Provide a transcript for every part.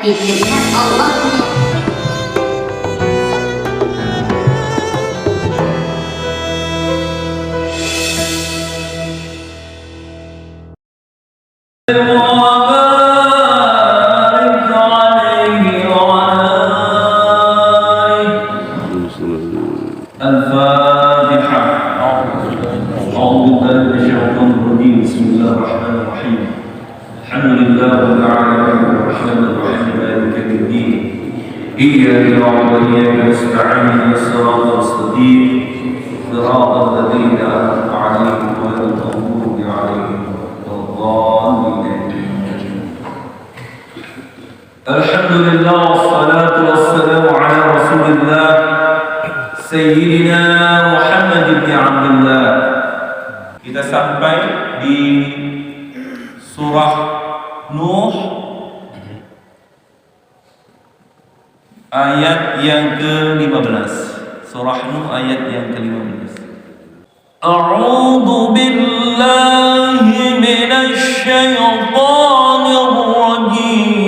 titipnya Allah nih. إياك نعبد وإياك نستعين اهدنا الصراط المستقيم صراط الذين أنعمت عليهم غير المغضوب عليهم ولا الضالين. الحمد لله والصلاة والسلام على رسول الله سيدنا محمد بن عبد الله. Kita sampai di surah Nuh ayat yang ke-15. Surah Nuh ayat yang ke-15. A'udzu billahi minasy syaithanir rajim.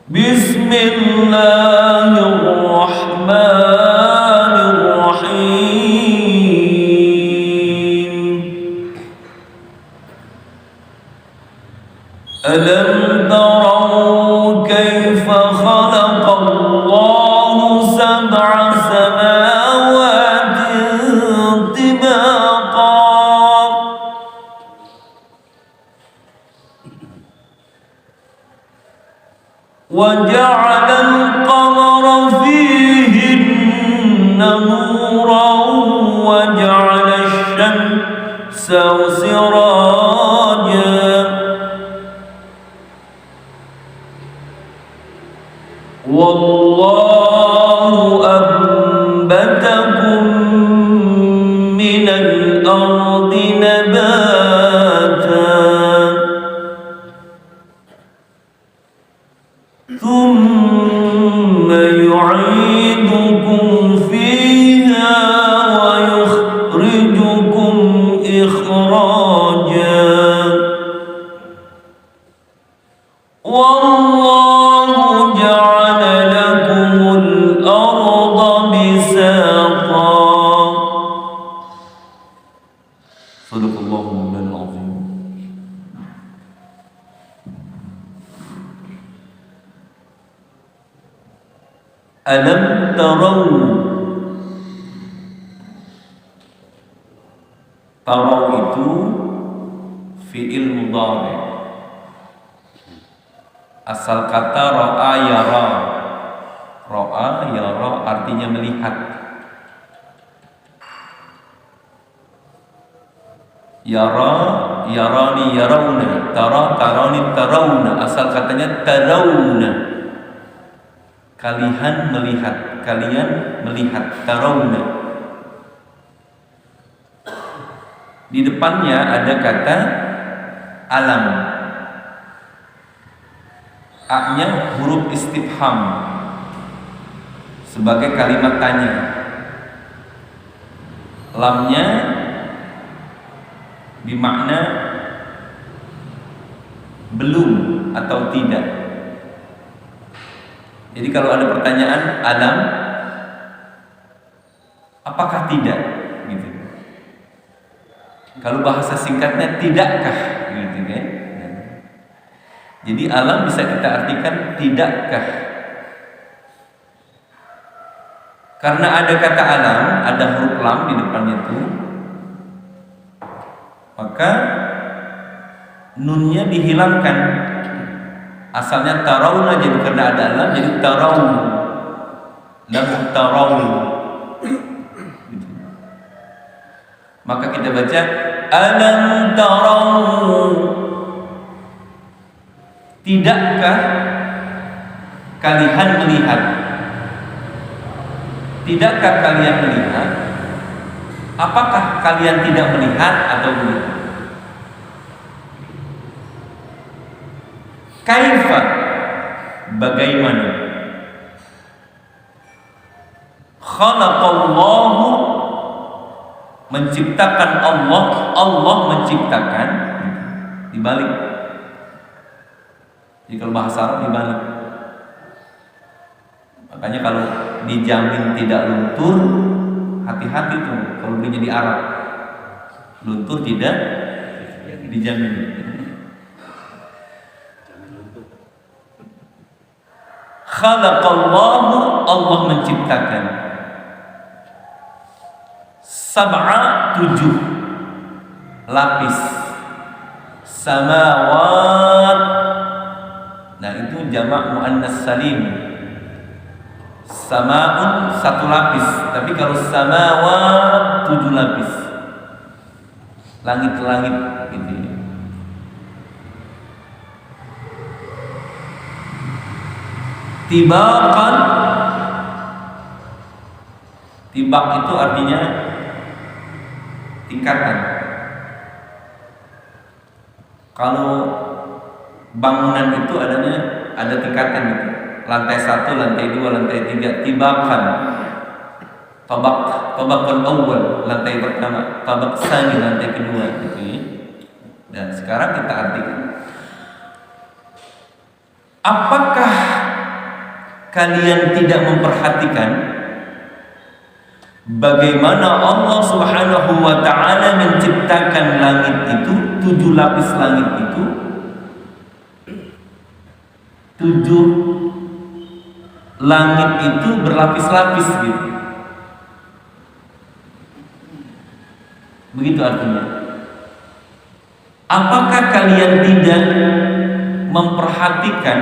Bismillahirrahmanirrahim. ألم تروا كيف خلق الله سبع سماوات طباقا وجعل القمر فيهن نورا وجعل الشمس سراجا والله أنبتكم من الأرض نباتا ثم يعيدكم فيها ويخرجكم إخراجا والله جعل لكم الأرض بساطا. صدق الله العظيم. ألم تروا. Tarau itu fi'il mudhari. Asal kata ra'a yara. Ra'a yara artinya melihat. Yara yarani yarawna, tara tarani tarawna. Asal katanya tarawna. Kalian melihat, kalian melihat, tarawna. Di depannya ada kata alam. A-nya huruf istifham sebagai kalimat tanya. Lamnya bermakna belum atau tidak. Jadi kalau ada pertanyaan alam, apakah tidak? Gitu. Kalau bahasa singkatnya tidakkah? Gitu kan? Jadi alam bisa kita artikan tidakkah? Karena ada kata alam, ada huruf lam di depannya itu, maka nunnya dihilangkan. Asalnya tarawna, jadi karena ada alam jadi tarawun. Lam tarawun. Maka kita baca alam tarawun. Tidakkah kalian melihat? Tidakkah kalian melihat? Apakah kalian tidak melihat atau melihat? Kaifa, bagaimana? Khalaqallahu Menciptakan Allah, Allah menciptakan, dibalik. Jadi kalau bahasa Arab dibalik. Makanya kalau dijamin tidak luntur, hati-hati tuh kalau belinya di Arab. Luntur tidak dijamin. Khalaqallahu, Allah menciptakan. Sab'a, 7 lapis. Samawat, nah itu jamak muannas salim. Sama'un 1 lapis, tapi kalau samawat 7 lapis. Langit-langit gitu. Tibaqan, tibak itu artinya tingkatan. Kalau bangunan itu ada tingkatan gitu. Lantai 1, lantai 2, lantai 3, tibakan. Tabaqul awal, lantai pertama, tabaq tsani, lantai kedua gitu ya. Dan sekarang kita artikan. Apakah kalian tidak memperhatikan bagaimana Allah Subhanahu wa ta'ala menciptakan langit itu, 7 lapis langit itu, 7 langit itu berlapis-lapis gitu. Begitu artinya. Apakah kalian tidak memperhatikan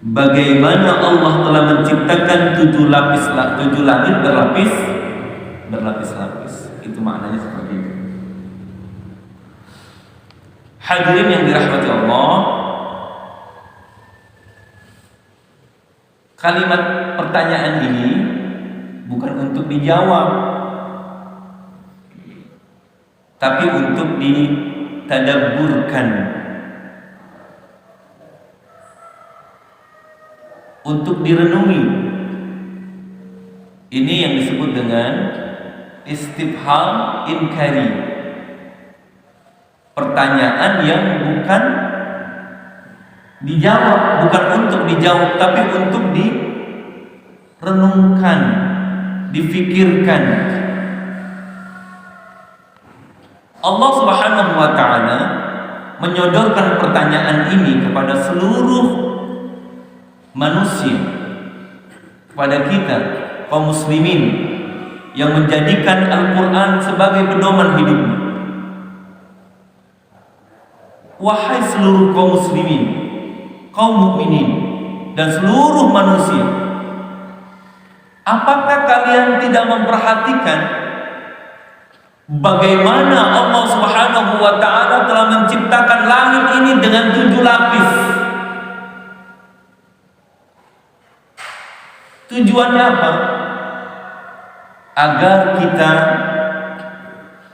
bagaimana Allah telah menciptakan 7 langit berlapis-lapis? Itu maknanya seperti itu. Hadirin yang dirahmati Allah, kalimat pertanyaan ini bukan untuk dijawab, tapi untuk ditadabburkan, untuk direnungi. Ini yang disebut dengan istifham inkari, pertanyaan yang bukan dijawab, bukan untuk dijawab, tapi untuk direnungkan, difikirkan. Allah Subhanahu wa ta'ala menyodorkan pertanyaan ini kepada seluruh manusia, kepada kita kaum muslimin yang menjadikan Al-Quran sebagai pedoman hidupnya. Wahai seluruh kaum muslimin, kaum mukminin, dan seluruh manusia, apakah kalian tidak memperhatikan bagaimana Allah Subhanahu wa ta'ala telah menciptakan langit ini dengan 7 lapis? Tujuannya apa? Agar kita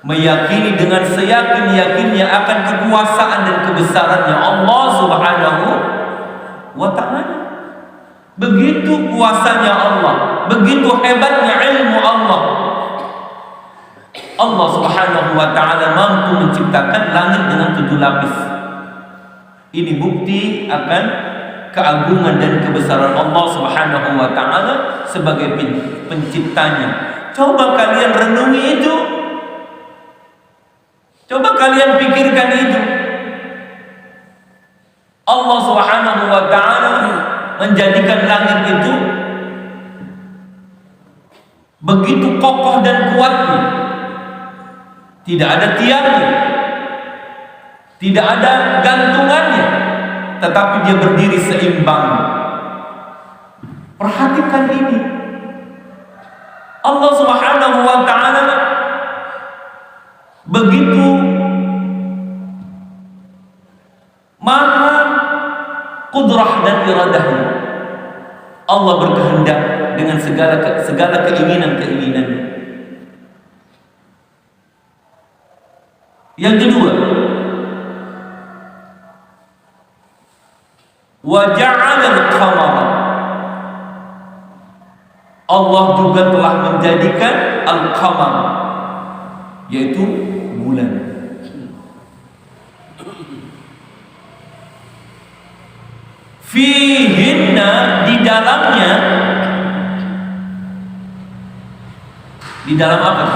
meyakini dengan seyakin-yakinnya akan kekuasaan dan kebesarannya Allah Subhanahu wa ta'ala. Begitu kuasanya Allah, begitu hebatnya ilmu Allah. Allah Subhanahu wa ta'ala mampu menciptakan langit dengan 7 lapis. Ini bukti akan keagungan dan kebesaran Allah Subhanahu wa ta'ala sebagai penciptanya. Coba kalian renungi itu. Coba kalian pikirkan itu. Allah Subhanahu wa ta'ala menjadikan langit itu begitu kokoh dan kuatnya. Tidak ada tiangnya, tidak ada gantungannya, tetapi dia berdiri seimbang. Perhatikan ini. Allah Subhanahu wa ta'ala begitu maha kudrah dan iradahnya. Allah berkehendak dengan segala keinginan-keinginannya. Yang kedua, wa ja'ala al-qamara, Allah juga telah menjadikan al-qamar, yaitu bulan. Fihinna, di dalamnya, di dalam apa?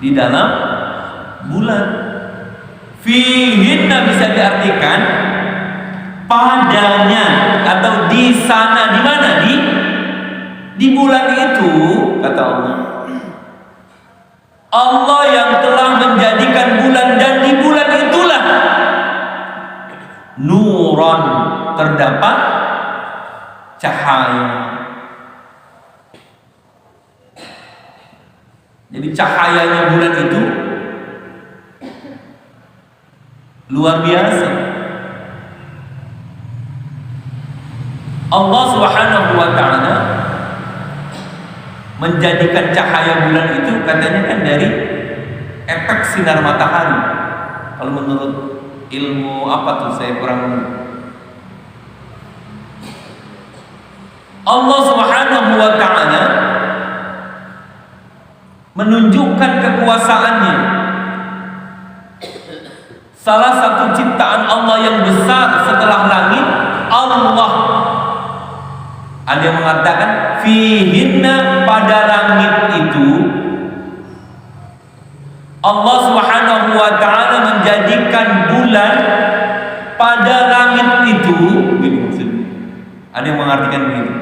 Di dalam bulan. Fihinna bisa diartikan padanya atau di sana. Di mana? Di bulan itu, kata Allah. Allah yang telah menjadikan bulan, dan di bulan itulah nuron, terdapat cahaya. Jadi cahayanya bulan itu luar biasa. Allah Subhanahu wa ta'ala menjadikan cahaya bulan itu katanya kan dari efek sinar matahari. Kalau menurut ilmu apa tuh, saya kurang. Allah Subhanahu wa ta'ala menunjukkan kekuasaannya. Salah satu ciptaan Allah yang besar setelah langit, Allah. Ada yang mengatakan fihinna, pada langit itu Allah Subhanahu wa ta'ala menjadikan bulan pada langit itu. Gitu maksudnya. Ada yang mengartikan begitu.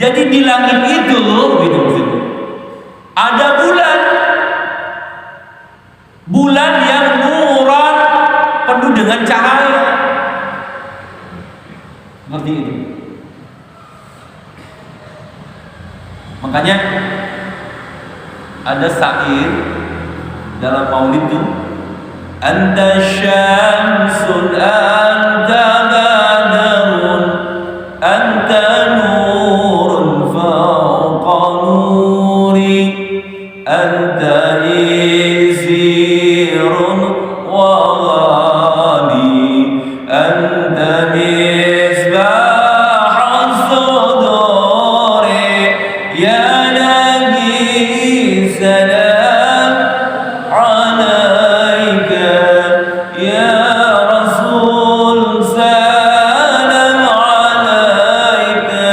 Jadi di langit itu, gitu maksudnya, ada bulan. Bulan yang nuran, penuh dengan cahaya. Seperti itu. Makanya ada syair dalam maulid itu, anta syamsun anta badarun anta nurun fawqa nuri anta isirun wa ghali anta misbahus suduri ya nabi salam alaika ya rasul salam alaika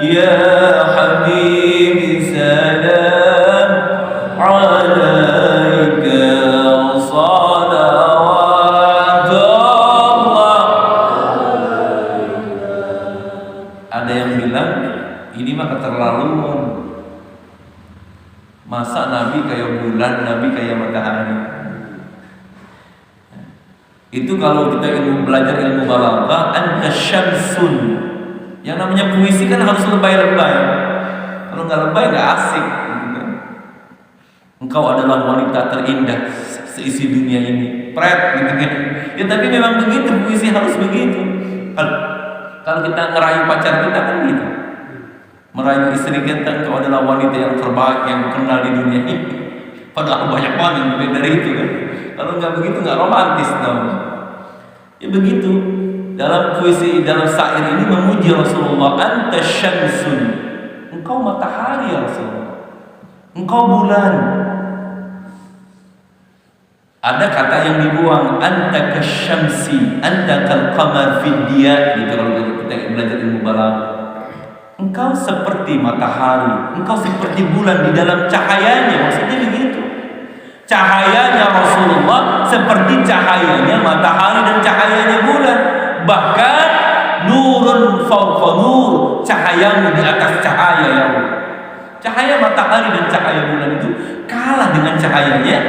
ya habib salam alaika salawatullah. Ada yang bilang ini mah keterlaluan. Masa Nabi kayak bulan, Nabi kayak matahari? Itu kalau kita belajar ilmu balaghah, anta syamsun. Yang namanya puisi kan harus lebay-lebay. Kalau nggak lebay nggak asik. Engkau adalah wanita terindah seisi dunia ini. Pret gitu kan. Ya tapi memang begitu, puisi harus begitu. Kalau kita ngerayu pacar kita kan gitu. Merayu istri kita, engkau adalah wanita yang terbaik yang kenal di dunia ini. Padahal banyak banget yang lebih dari itu kan. Kalau nggak begitu nggak romantis dong. Ya begitu. Dalam puisi, dalam syair ini memuji Rasulullah. Anta syamsun, engkau matahari ya Rasulullah, engkau bulan. Ada kata yang dibuang, anta kasyamsi, anta kal qamar fid diya. Gitu kalau kita belajar ilmu balaghah. Engkau seperti matahari, engkau seperti bulan di dalam cahayanya. Maksudnya begitu. Cahayanya Rasulullah seperti cahayanya matahari dan cahayanya bulan. Bahkan nurun fawqa nur, cahayamu di atas cahaya ya Allah. Cahaya matahari dan cahaya bulan itu kalah dengan cahayanya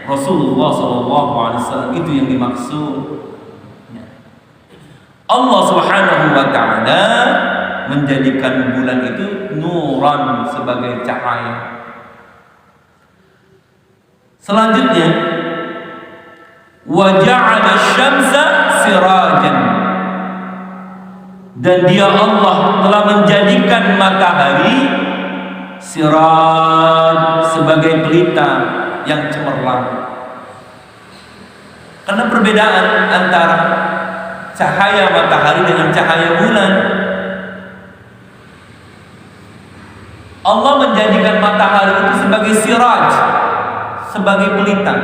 Rasulullah SAW. Itu yang dimaksud. Allah Subhanahu wa ta'ala menjadikan bulan itu nuran, sebagai cahaya. Selanjutnya, wa ja'ala syamsa sirajan, dan dia Allah telah menjadikan matahari siraj, sebagai pelita yang cemerlang. Karena perbedaan antara cahaya matahari dengan cahaya bulan, Allah menjadikan matahari itu sebagai siraj, sebagai pelita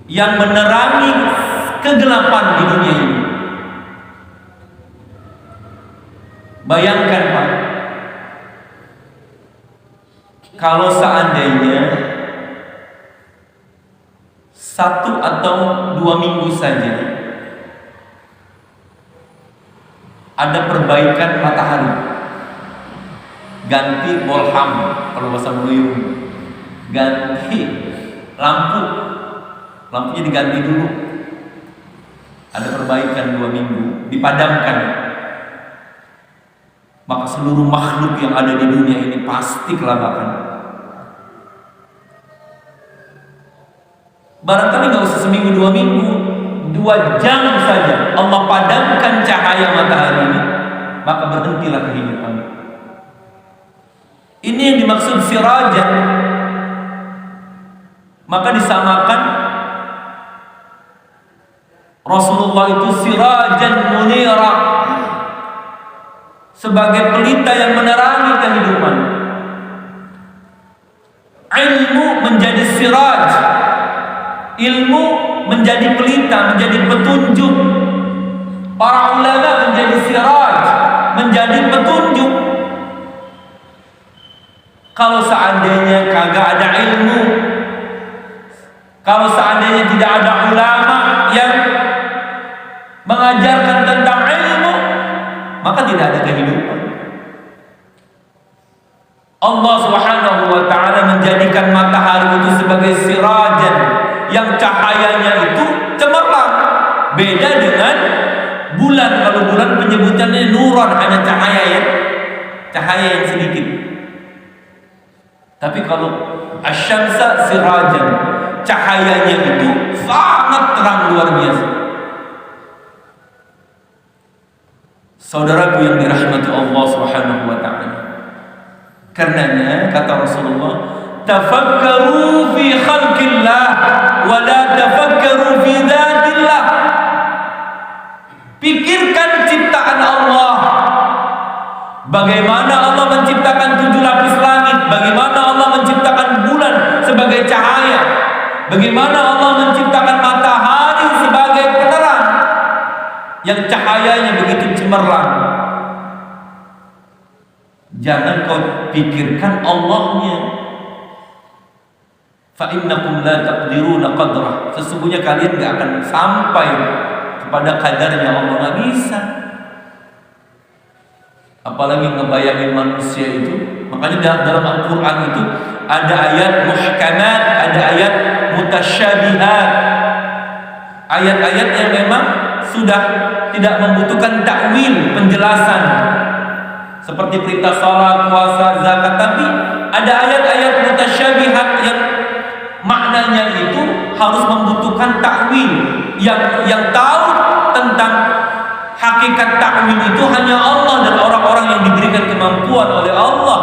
yang menerangi kegelapan di dunia ini. Bayangkan Pak, kalau seandainya 1 atau 2 minggu saja ada perbaikan matahari, ganti bolham kalau bahasa Melayu, ganti lampunya diganti dulu, ada perbaikan 2 minggu, dipadamkan, maka seluruh makhluk yang ada di dunia ini pasti kelabakan. Barangkali nggak usah seminggu 2 minggu, 2 jam saja Allah padamkan cahaya matahari ini, maka berhentilah kehidupan. Ini yang dimaksud sirajan. Maka disamakan Rasulullah itu sirajan munira, sebagai pelita yang menerangi kehidupan. Ilmu menjadi siraj, ilmu menjadi pelita, menjadi petunjuk. Para ulama menjadi siraj, menjadi petunjuk. Kalau seandainya kagak ada ilmu, kalau seandainya tidak ada ulama yang mengajarkan tentang ilmu, maka tidak ada kehidupan. Allah Subhanahu wa taala menjadikan matahari itu sebagai sirajan yang cahayanya itu cemerlang. Beda dengan bulan. Kalau bulan penyebutannya nuran, hanya cahaya yang sedikit. Tapi kalau asyamsa sirajan, cahayanya itu sangat terang, luar biasa. Saudaraku yang dirahmati Allah Subhanahu wa taala, karenanya kata Rasulullah, tafakkaru fi khalqillah wa la tafakkaru fi dzatillah. Pikirkan ciptaan Allah. Bagaimana Allah menciptakan 7 lapis langit, bagaimana Allah menciptakan bulan sebagai cahaya, bagaimana Allah menciptakan matahari sebagai penerang yang cahayanya begitu cemerlang. Jangan kau pikirkan Allahnya. Fa innakum la taqdiruna qadrah. Sesungguhnya kalian gak akan sampai kepada kadarnya Allah, gak bisa. Apalagi ngebayangin manusia itu. Makanya dalam Al-Quran itu ada ayat muhkamat, ada ayat mutasyabihat, ayat-ayat yang memang sudah tidak membutuhkan takwil, penjelasan, seperti perintah salat, puasa, zakat. Tapi ada ayat-ayat mutasyabihat yang maknanya itu harus membutuhkan takwil. Yang tahu tentang hakikat takwil itu hanya Allah dan orang-orang yang diberikan kemampuan oleh Allah.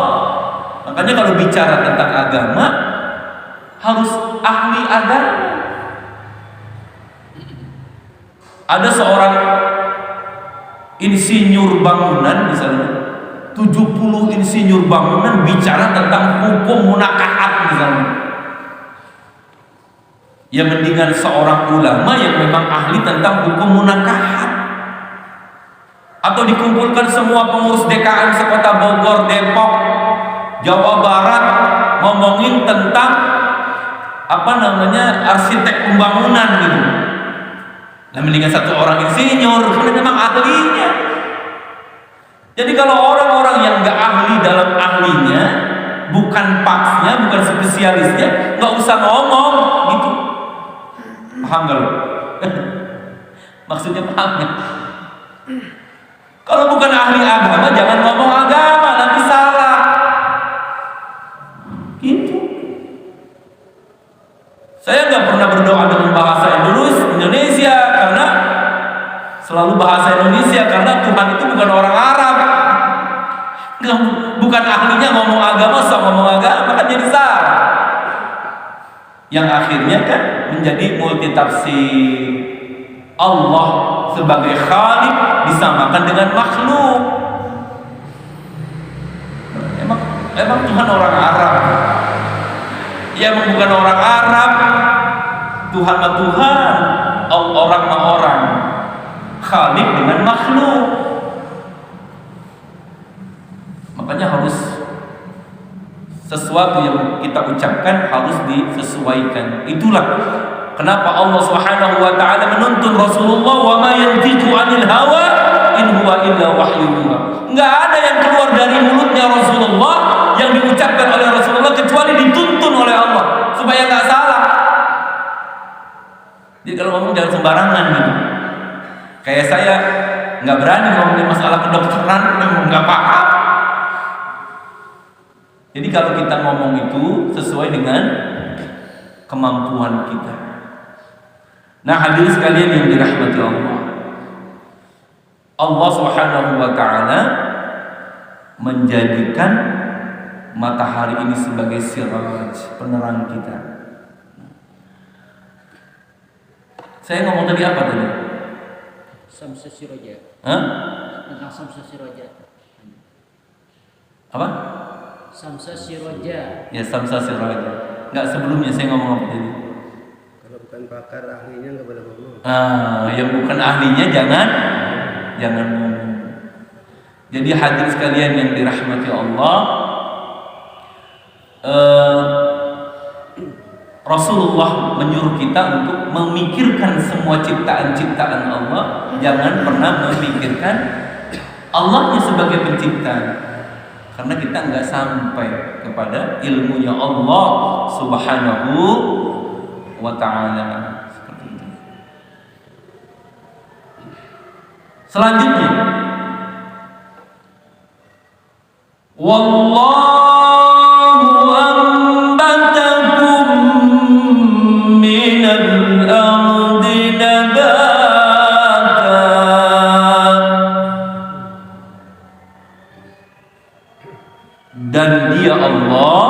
Makanya kalau bicara tentang agama harus ahli agama. Ada seorang insinyur bangunan misalnya, 70 insinyur bangunan bicara tentang hukum munakahat misalnya. Ya mendingan seorang ulama yang memang ahli tentang hukum munakahat. Atau dikumpulkan semua pengurus DKM sekota Bogor, Depok, Jawa Barat ngomongin tentang arsitek pembangunan gitu. Nah mendingan satu orang insinyur, karena memang ahlinya. Jadi kalau orang-orang yang gak ahli dalam ahlinya, bukan paksnya, bukan spesialisnya, gak usah ngomong gitu. Paham gak lo? Maksudnya paham ya? Kalau bukan ahli agama, jangan ngomong agama, nanti salah. Gitu. Saya nggak pernah berdoa dengan bahasa Indonesia karena selalu bahasa Indonesia, karena Tuhan itu bukan orang Arab. Bukan ahlinya ngomong agama, so ngomong agama kan jadi salah. Yang akhirnya kan menjadi multitafsir. Allah sebagai Khalik disamakan dengan makhluk. Tuhan orang Arab. Ya emang bukan orang Arab. Tuhan mah Tuhan, orang mah orang. Khalik dengan makhluk. Makanya harus sesuatu yang kita ucapkan harus disesuaikan. Itulah kenapa Allah Subhanahu wa taala menuntun Rasulullah, wa ma yantiqu 'anil hawa in huwa illa wahyun yuha. Enggak ada yang keluar dari mulutnya Rasulullah yang diucapkan oleh Rasulullah kecuali dituntun oleh Allah supaya enggak salah. Jadi kalau ngomong jangan sembarangan gitu. Kayak saya enggak berani ngomongin masalah kedokteran, memang enggak paham. Jadi kalau kita ngomong itu sesuai dengan kemampuan kita. Nah, hadirin sekalian yang dirahmati Allah, Allah Subhanahu wa taala menjadikan matahari ini sebagai siraj, penerang kita. Saya ngomong tadi apa tadi? Samsa Siraja. Hah? Tentang Samsa Siraja. Apa? Samsa Siraja. Ya, Samsa Siraja. Enggak, sebelumnya saya ngomong apa tadi? Kalau bukan pakar ahlinya nggak boleh ngomong. Yang bukan ahlinya jangan ngomong. Jadi hadirin sekalian yang dirahmati Allah, Rasulullah menyuruh kita untuk memikirkan semua ciptaan-ciptaan Allah, jangan pernah memikirkan Allahnya sebagai pencipta, karena kita nggak sampai kepada ilmunya Allah Subhanahu wa ta'ala. Seperti itu. Selanjutnya, wallahu ambatakum minal ardi nabata. Dan dia Allah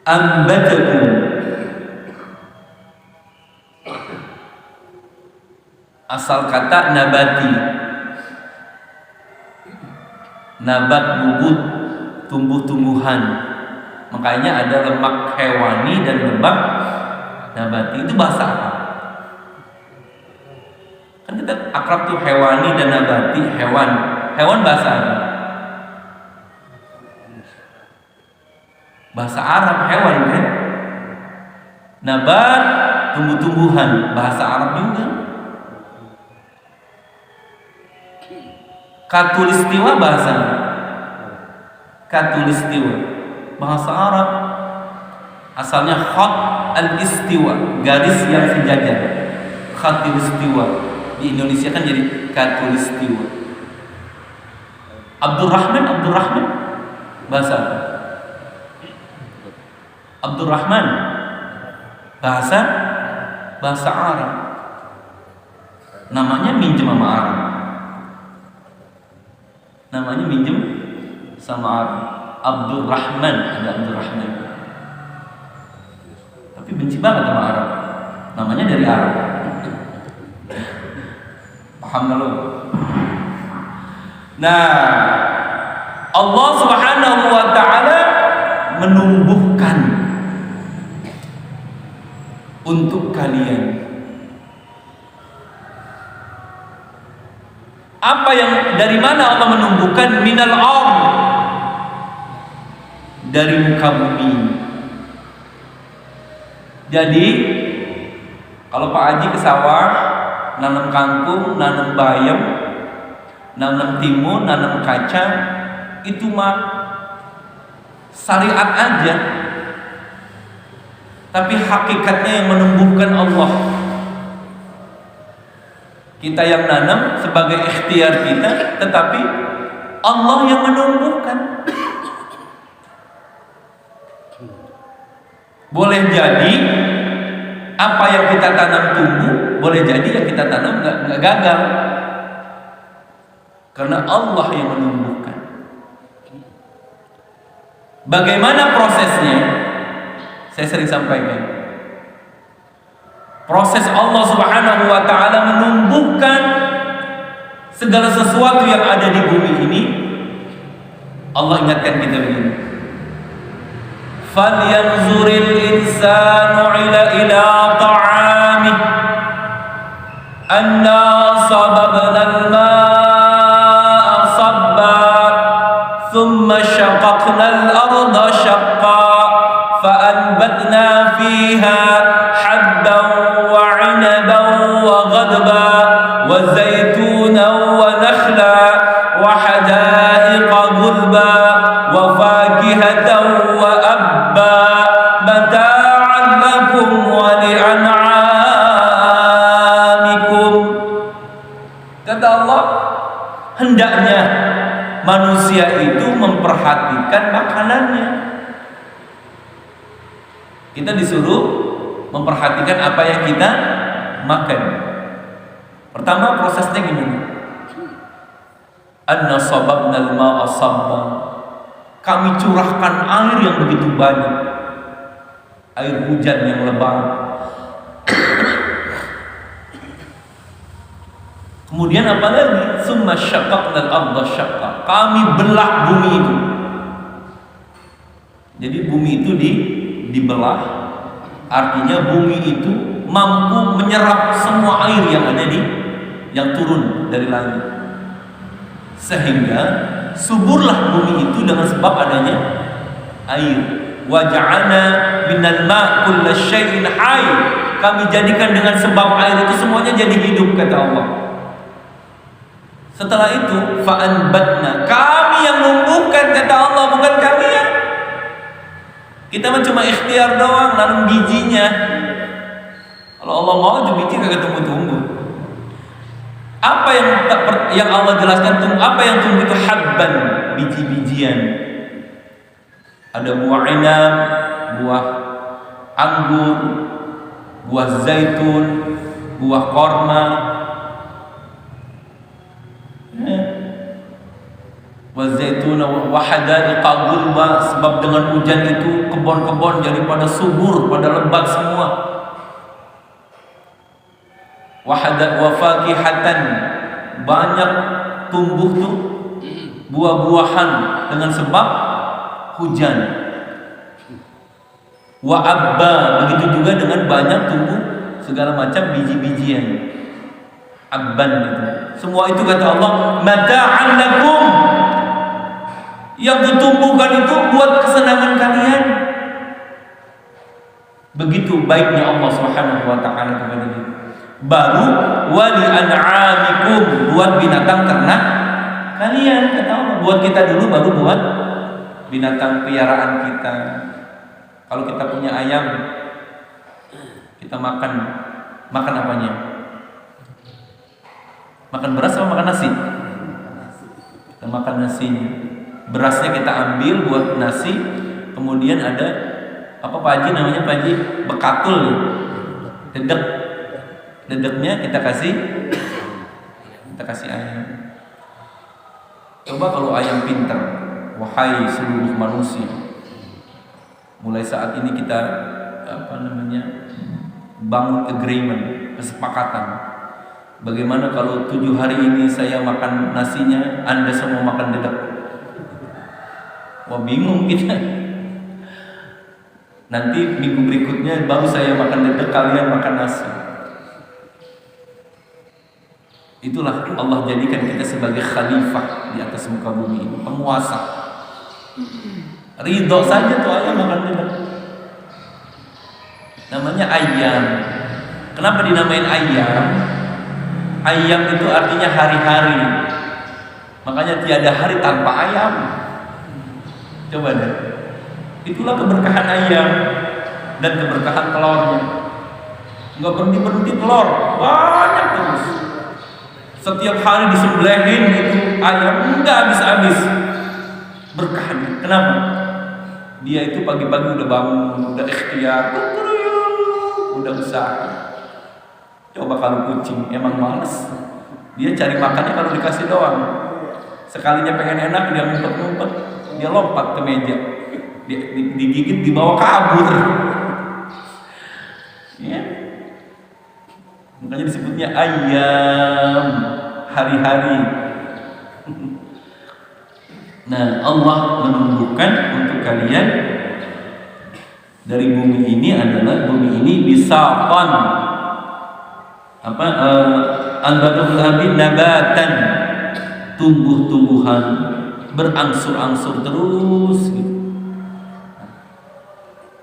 ambatakum, asal kata nabati, nabat bubut, tumbuh-tumbuhan. Makanya ada lemak hewani dan lemak nabati. Itu bahasa apa? Kan kita akrab tuh hewani dan nabati, hewan. Hewan bahasa apa? Bahasa Arab hewan kan? Nabat tumbuh-tumbuhan, bahasa Arab juga. Katulistiwa bahasa Katulistiwa bahasa Arab, asalnya khat al-istiwa, garis yang sejajar. Katulistiwa di Indonesia kan jadi katulistiwa. Abdurrahman bahasa apa? Abdurrahman bahasa Arab, namanya minjem sama Arab. Namanya minjem sama Arab. Abdurrahman, ada Abdurrahman. Tapi benci banget sama Arab. Namanya dari Arab. Paham gak lo? Nah, Allah Subhanahu wa ta'ala menumbuhkan untuk kalian apa yang, dari mana Allah menumbuhkan? Minal ardh, dari muka bumi. Jadi kalau Pak Haji ke sawah, nanam kangkung, nanam bayam, nanam timun, nanam kacang, itu mah syariat aja. Tapi hakikatnya yang menumbuhkan Allah. Kita yang nanam sebagai ikhtiar kita, tetapi Allah yang menumbuhkan. Boleh jadi apa yang kita tanam tumbuh, boleh jadi yang kita tanam nggak gagal, karena Allah yang menumbuhkan. Bagaimana prosesnya? Saya sering sampaikan. Proses Allah Subhanahu wa ta'ala menumbuhkan segala sesuatu yang ada di bumi ini Allah ingatkan kita begini. Falyanzuril insanu ila ta'amih anna sababna al-ma'a sabba thumma shaqaqna al-arda shaqqa fa'anbatna fiha habban wa 'inaban wa ghadba wa zaytunan wa nakhla wa hadaiqa ghulba wa fakihatan wa abba mata'an lakum wa li'an'amikum. Kata Allah, hendaknya manusia itu memperhatikan makanannya. Kita disuruh memperhatikan apa yang kita makan. Pertama, prosesnya gimana? Anna sababna al-ma'a sabba. Kami curahkan air yang begitu banyak, air hujan yang lebat. Kemudian apa lagi? Summa syaqqaqna al-ardha syaqqa. Kami belah bumi itu. Jadi bumi itu dibelah. Artinya bumi itu mampu menyerap semua air yang turun dari langit. Sehingga suburlah bumi itu dengan sebab adanya air. Wa ja'alna minal ma' kulla syai'in hayy. Kami jadikan dengan sebab air itu semuanya jadi hidup, kata Allah. Setelah itu fa'anbatna, kami yang numbuhkan, kata Allah, bukan kalian. Kita mah cuma ikhtiar doang, nanam bijinya. Kalau Allah mau itu biji kagak tumbuh-tumbuh. Apa yang Allah jelaskan, apa yang tumbuh itu habban, biji-bijian. Ada buah inab, buah anggur, buah zaitun, buah korma. Wa zaitun wa hadaiqa ghulba, sebab dengan hujan itu kebun-kebun jadi pada subur, pada lebat semua. Wa fakihatan, banyak tumbuh tuh buah-buahan dengan sebab hujan. Wa abba, begitu juga dengan banyak tumbuh segala macam biji-bijian. Abban itu. Semua itu kata Allah, mata'an lakum. Yang ditumbuhkan itu buat kesenangan kalian. Begitu baiknya Allah Subhanahu wa taala kepada kita. Baru wali an'amikum, buat binatang ternak kalian, kata Allah. Buat kita dulu, baru buat binatang piaraan kita. Kalau kita punya ayam, kita makan apanya? Makan beras atau makan nasi? Kita makan nasinya. Berasnya kita ambil buat nasi. Kemudian ada apa Pak Haji namanya, Pak Haji? Bekatul. Dedeknya kita kasih ayam. Coba kalau ayam pintar, wahai seluruh manusia, mulai saat ini kita bangun agreement, kesepakatan. Bagaimana kalau 7 hari ini saya makan nasinya, Anda semua makan dedek? Wah, bingung kita. Nanti minggu berikutnya baru saya makan dedek, kalian makan nasi. Itulah Allah jadikan kita sebagai khalifah di atas muka bumi ini, penguasa. Ridho saja tuh ayam makan dedek. Namanya ayam. Kenapa dinamain ayam? Ayam itu artinya hari-hari. Makanya tiada hari tanpa ayam. Coba deh. Itulah keberkahan ayam dan keberkahan telurnya. Enggak berhenti telur, banyak terus. Setiap hari disembelihin itu ayam, enggak habis-habis berkahnya. Kenapa? Dia itu pagi-pagi udah bangun, udah ikhtiar, udah usaha. Coba kalau kucing emang males, dia cari makannya kalau dikasih doang. Sekalinya pengen enak, dia ngumpet-ngumpet, dia lompat ke meja, dia digigit, dibawa kabur. Ya. Makanya disebutnya ayam, hari-hari. Nah, Allah menumbuhkan untuk kalian dari bumi ini adalah bumi ini bisaqan al-badatul nabatan, tumbuh-tumbuhan berangsur-angsur terus gitu.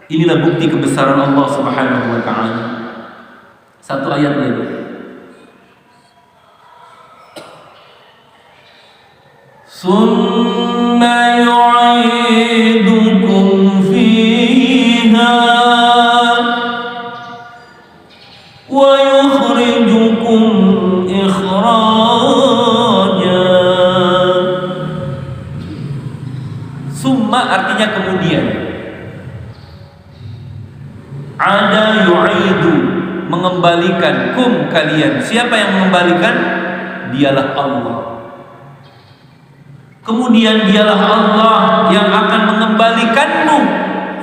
Inilah bukti kebesaran Allah Subhanahu wa taala. Satu ayat lagi. Summa yu'idukum fiha wa yukhrijukum ikhraja. Summa artinya kemudian. Ada yu'idu, mengembalikan kalian. Siapa yang mengembalikan? Dialah Allah. Kemudian dialah Allah yang akan mengembalikanmu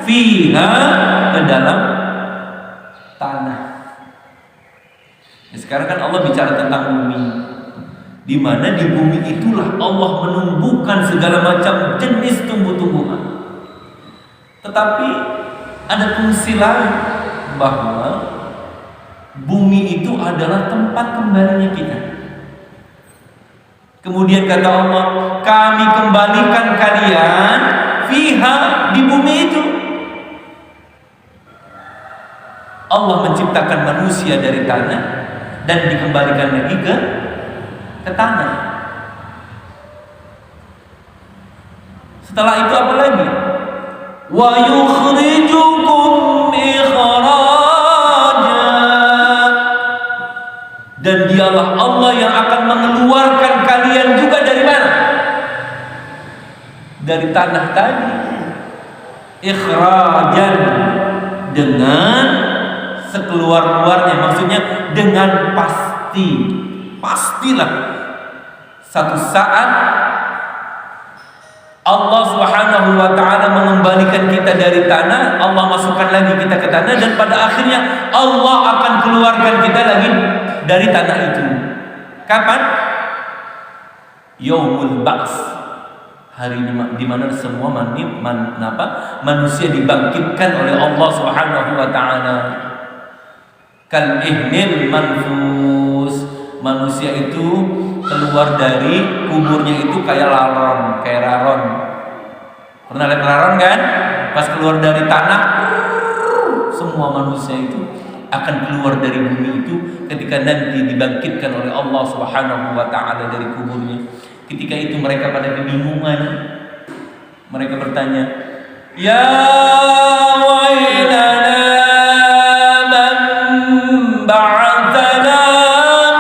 fiha, ke dalam tanah. Sekarang kan Allah bicara tentang bumi, di mana di bumi itulah Allah menumbuhkan segala macam jenis tumbuh-tumbuhan. Tetapi ada fungsi lain, bahwa bumi itu adalah tempat kembalinya kita. Kemudian kata Allah, kami kembalikan kalian fiha, di bumi itu. Allah menciptakan manusia dari tanah dan dikembalikan lagi ke tanah. Setelah itu apa lagi? Wa yukhrijukum ikhraja, dan dialah Allah yang akan mengeluarkan kalian juga dari mana? Dari tanah tadi. Ikhrajan, dengan sekeluar-luarnya, maksudnya dengan pastilah satu saat Allah Subhanahu wa taala mengembalikan kita dari tanah, Allah masukkan lagi kita ke tanah, dan pada akhirnya Allah akan keluarkan kita lagi dari tanah itu. Kapan? Yaumul Ba'ts, hari di mana semua manusia dibangkitkan oleh Allah Subhanahu wa taala. Kal ihnil manfus, manusia itu keluar dari kuburnya itu kayak laron, kayak raron. Pernah lihat raron kan? Pas keluar dari tanah, semua manusia itu akan keluar dari bumi itu ketika nanti dibangkitkan oleh Allah Subhanahu wa taala dari kuburnya. Ketika itu mereka pada kebingungan. Mereka bertanya, "Ya wailana man ba'atsana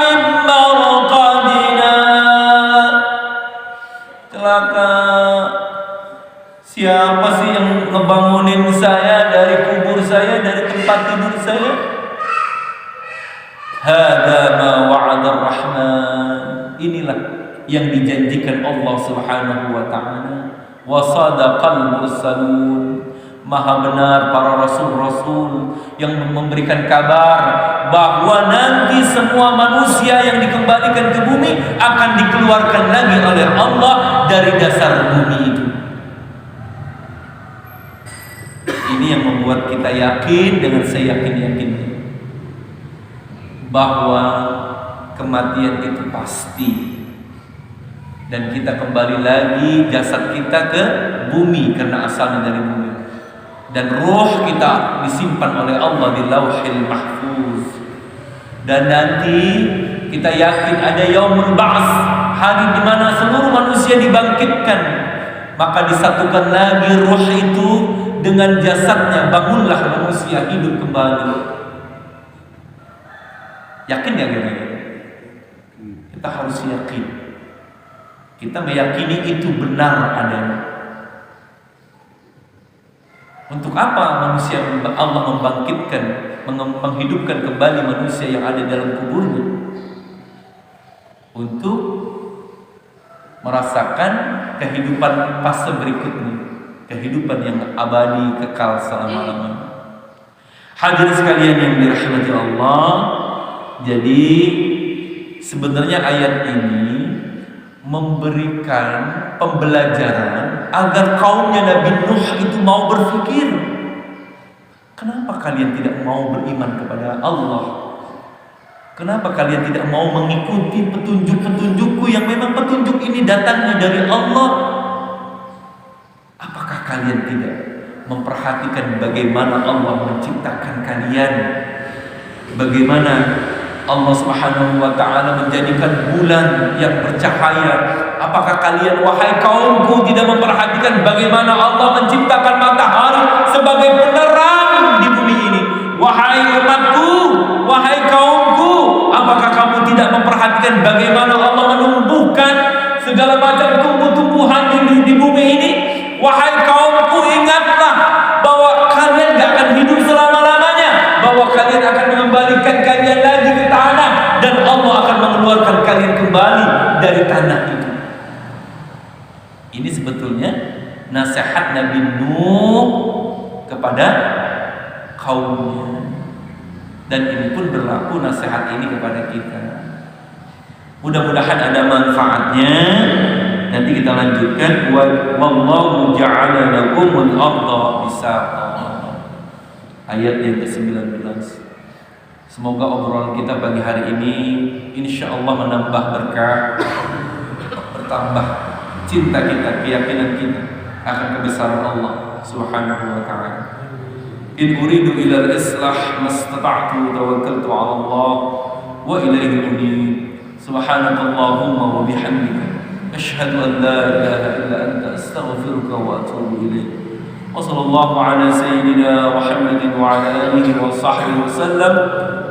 min marqadina." Celaka, siapa sih yang ngebangunin saya dari kubur saya, dari tempat tidur saya? Hada ma wa'ada ar-Rahman. Inilah yang dijanjikan Allah Subhanahu wa taala. Wa sadaqal mursalun. Maha benar para rasul-rasul yang memberikan kabar bahwa nanti semua manusia yang dikembalikan ke bumi akan dikeluarkan lagi oleh Allah dari dasar bumi itu. Ini yang membuat kita yakin dengan seyakin-yakinnya bahwa kematian itu pasti, dan kita kembali lagi jasad kita ke bumi karena asalnya dari bumi, dan roh kita disimpan oleh Allah di Lauhil Mahfuz. Dan nanti kita yakin ada Yaumul Ba'ts, hari di mana seluruh manusia dibangkitkan, maka disatukan lagi roh itu dengan jasadnya, bangunlah manusia hidup kembali. Yakin ya kira-kira? Kita harus yakin. Kita meyakini itu benar adanya. Untuk apa manusia Allah membangkitkan, menghidupkan kembali manusia yang ada dalam kuburnya? Untuk merasakan kehidupan fase berikutnya, kehidupan yang abadi, kekal selama-lamanya. Hadirin sekalian yang dirahmati Allah, jadi sebenarnya ayat ini memberikan pembelajaran agar kaumnya Nabi Nuh itu mau berpikir, kenapa kalian tidak mau beriman kepada Allah? Kenapa kalian tidak mau mengikuti petunjuk-petunjukku yang memang petunjuk ini datangnya dari Allah? Apakah kalian tidak memperhatikan bagaimana Allah menciptakan kalian? Bagaimana Allah Subhanahu wa taala menjadikan bulan yang bercahaya? Apakah kalian wahai kaumku tidak memperhatikan bagaimana Allah menciptakan matahari sebagai penerang di bumi ini? Wahai umatku, wahai kaumku, apakah kamu tidak memperhatikan bagaimana Allah menumbuhkan segala macam tumbuh-tumbuhan di bumi ini? Wahai kaumku, ingatlah bahwa kalian gak akan hidup selama-lamanya, bahwa kalian akan mengembalikan kalian lagi ke tanah, dan Allah akan mengeluarkan kalian kembali dari tanah itu. Ini sebetulnya nasihat Nabi Nuh kepada kaumnya, dan ini pun berlaku nasihat ini kepada kita. Mudah-mudahan ada manfaatnya. Nanti kita lanjutkan. Wallahu ja'ala lakumul arda bisaqa, ayat yang ke-19. Semoga obrolan kita pagi hari ini insyaallah menambah berkah, bertambah cinta kita, keyakinan kita akan kebesaran Allah Subhanahu wa ta'ala. In uridu ila al-islah mastata'tu tawakkaltu 'ala Allah wa ilayhi unib. Subhanakallahumma wa bihamdika asyhadu an la ilaha illa anta astaghfiruka wa atubu ilaik. Wa sallallahu ala sayyidina Muhammadin wa ala alihi wa sahbihi wa sallam.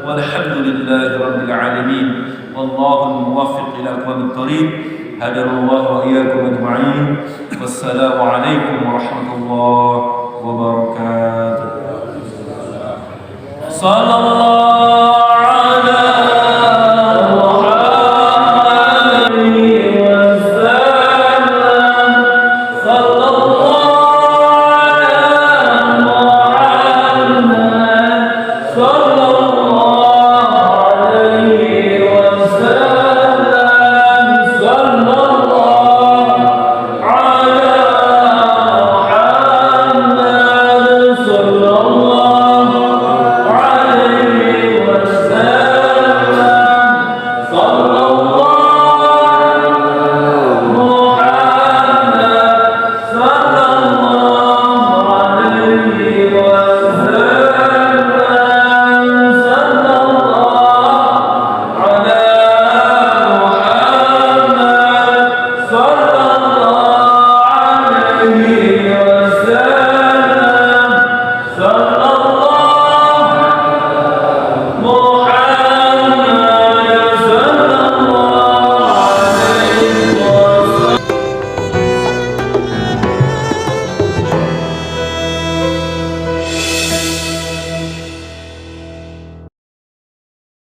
Walhamdulillahi rabbil alamin. Wallahu muwaffiq ila aqwamit thariq. Hadanallahu wa iyyakum ajma'in. Wassalamu alaikum warahmatullahi wabarakatuh. Sallallahu